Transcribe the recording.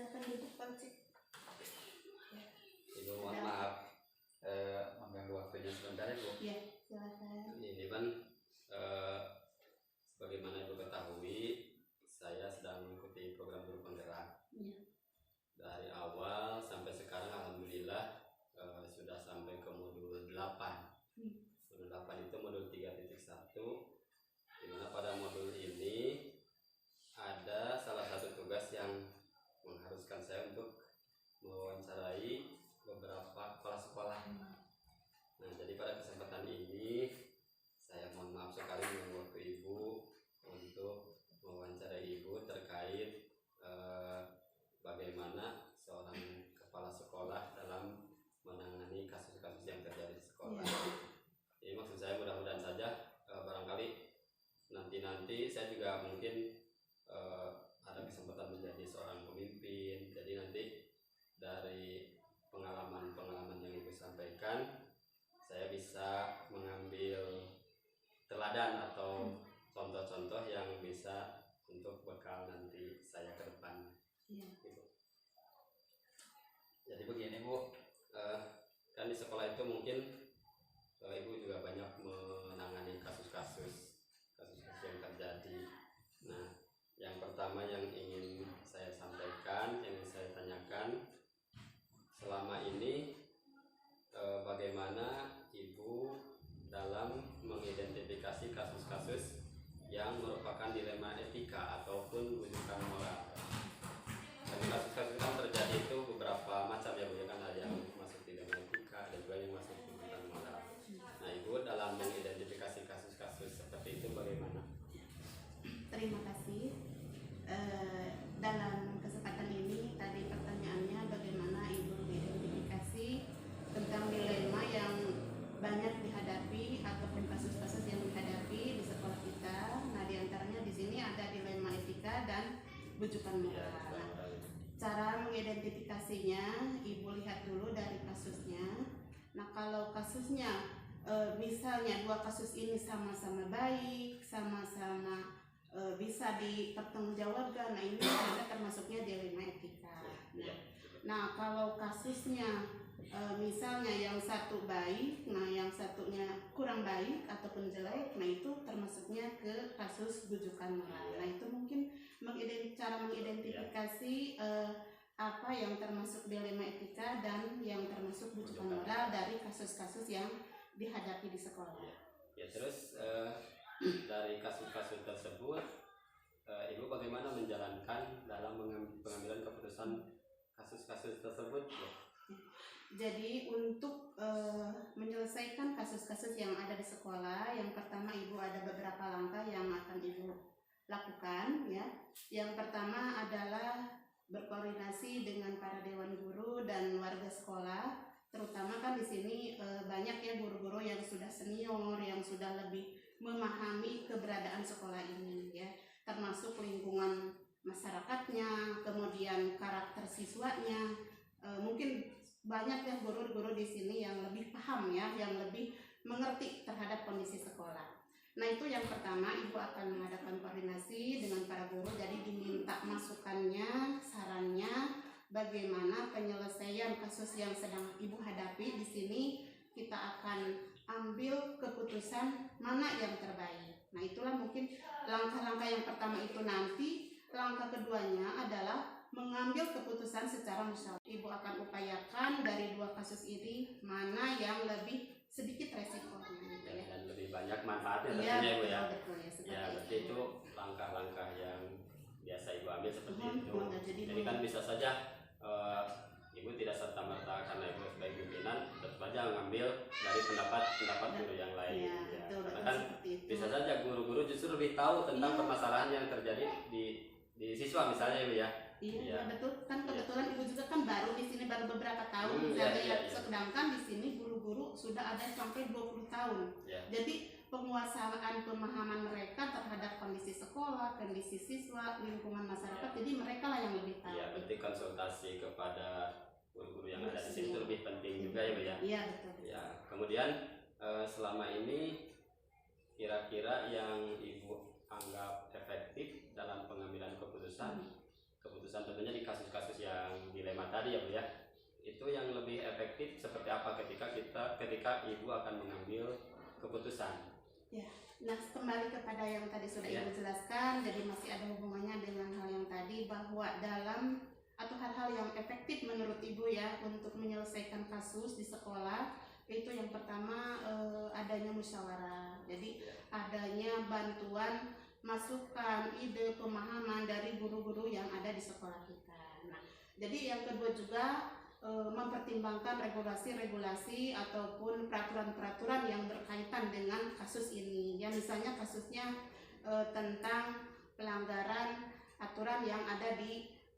silakan duduk Pak Cik. Ibu mohon maaf, mengganggu waktunya sebentar ya Bu. Iya, silakan. Ini kan sebagaimana Ibu ketahui, saya sedang mengikuti program guru penggerak. Iya. Dari awal sampai sekarang alhamdulillah sudah sampai ke modul 8. Modul 8 itu modul 3.1, di mana pada modul ini ada salah satu tugas yang mengharuskan saya untuk mewawancarai beberapa kepala sekolah. Nah, jadi pada kesempatan ini saya mohon maaf sekali mengganggu waktu Ibu untuk mewawancarai Ibu terkait bagaimana seorang kepala sekolah dalam menangani kasus-kasus yang terjadi di sekolah. Ini maksud saya mudah-mudahan saja barangkali nanti saya juga mungkin ada kesempatan menjadi seorang pemimpin. Jadi nanti dari pengalaman-pengalaman yang Ibu sampaikan, saya bisa mengambil teladan atau contoh-contoh yang bisa untuk bekal nanti saya ke depan. Gitu. Jadi begini Bu, kan di sekolah itu mungkin Ibu juga banyak menangani kasus-kasus yang terjadi. Nah, yang pertama yang ingin saya sampaikan, yang ingin saya tanyakan, selama ini bagaimana Ibu dalam mengidentifikasi kasus-kasus yang merupakan dilema etika ataupun rujukan moral. Dan kasus-kasus yang terjadi itu beberapa macam ya Bu, ya kan, ada yang masuk dilema etika, ada juga yang masuk rujukan moral. Nah, Ibu dalam mengidentifikasi kasus-kasus seperti itu bagaimana? Terima kasih. Dalam kesempatan ini tadi pertanyaannya bagaimana Ibu mengidentifikasi tentang dilema yang banyak dihadapi ataupun kasus-kasus yang dihadapi di sekolah kita. Nah, diantaranya di sini ada dilema etika dan rujukan moral. Nah, cara mengidentifikasinya Ibu lihat dulu dari kasusnya. Nah, kalau kasusnya misalnya dua kasus ini sama-sama baik, sama-sama bisa dipertanggungjawabkan, nah ini ada termasuknya dilema etika. Nah, kalau kasusnya misalnya yang satu baik, nah yang satunya kurang baik ataupun jelek, nah itu termasuknya ke kasus rujukan moral. Nah, itu mungkin cara mengidentifikasi apa yang termasuk dilema etika dan yang termasuk rujukan moral dari kasus-kasus yang dihadapi di sekolah. Ya, terus dari kasus-kasus tersebut, Ibu bagaimana menjalankan dalam pengambilan keputusan kasus-kasus tersebut? Jadi untuk menyelesaikan kasus-kasus yang ada di sekolah, yang pertama Ibu ada beberapa langkah yang akan Ibu lakukan ya. Yang pertama adalah berkoordinasi dengan para dewan guru dan warga sekolah. Terutama kan di sini banyak ya guru-guru yang sudah senior, yang sudah lebih memahami keberadaan sekolah ini ya, termasuk lingkungan masyarakatnya, kemudian karakter siswanya. Mungkin banyak ya guru-guru di sini yang lebih paham ya, yang lebih mengerti terhadap kondisi sekolah. Nah, itu yang pertama, Ibu akan mengadakan koordinasi dengan para guru, jadi diminta masukannya, sarannya, bagaimana penyelesaian kasus yang sedang Ibu hadapi. Di sini kita akan ambil keputusan mana yang terbaik. Nah, itulah mungkin langkah-langkah yang pertama itu. Nanti langkah keduanya adalah mengambil keputusan secara musyawarah. Ibu akan upayakan dari dua kasus ini mana yang lebih sedikit resikonya gitu ya. Dan lebih banyak manfaatnya tentunya Ibu ya. Betul ya, ya berarti itu langkah-langkah yang biasa Ibu ambil seperti itu. Jadi kan bisa saja Ibu tidak serta-merta karena Ibu sebagai pimpinan tetap saja mengambil dari pendapat guru yang lain. Ya, karena kan bisa saja guru-guru justru lebih tahu tentang permasalahan yang terjadi di siswa misalnya Ibu ya. Iya, betul kan, kebetulan Ibu juga kan baru di sini, baru beberapa tahun. Sedangkan di sini guru-guru sudah ada sampai 20 tahun. Jadi penguasaan pemahaman mereka terhadap kondisi sekolah, kondisi siswa, lingkungan masyarakat, jadi mereka lah yang lebih tahu. Iya, berarti konsultasi kepada guru-guru yang ada di sini itu lebih penting juga ya Bu ya. Iya, betul. Ya, kemudian selama ini kira-kira yang Ibu anggap efektif dalam pengambilan keputusan tentunya di kasus-kasus yang tadi ya Bu ya, itu yang lebih efektif seperti apa ketika ibu akan mengambil keputusan. Nah, kembali kepada yang tadi sudah Ya. Ibu jelaskan, jadi masih ada hubungannya dengan hal yang tadi, bahwa dalam atau hal-hal yang efektif menurut Ibu ya untuk menyelesaikan kasus di sekolah, itu yang pertama adanya musyawarah. Jadi adanya bantuan, masukan, ide, pemahaman dari guru-guru yang ada di sekolah kita. Nah, jadi yang kedua juga mempertimbangkan regulasi-regulasi ataupun peraturan-peraturan yang berkaitan dengan kasus ini. Ya, misalnya kasusnya tentang pelanggaran aturan yang ada di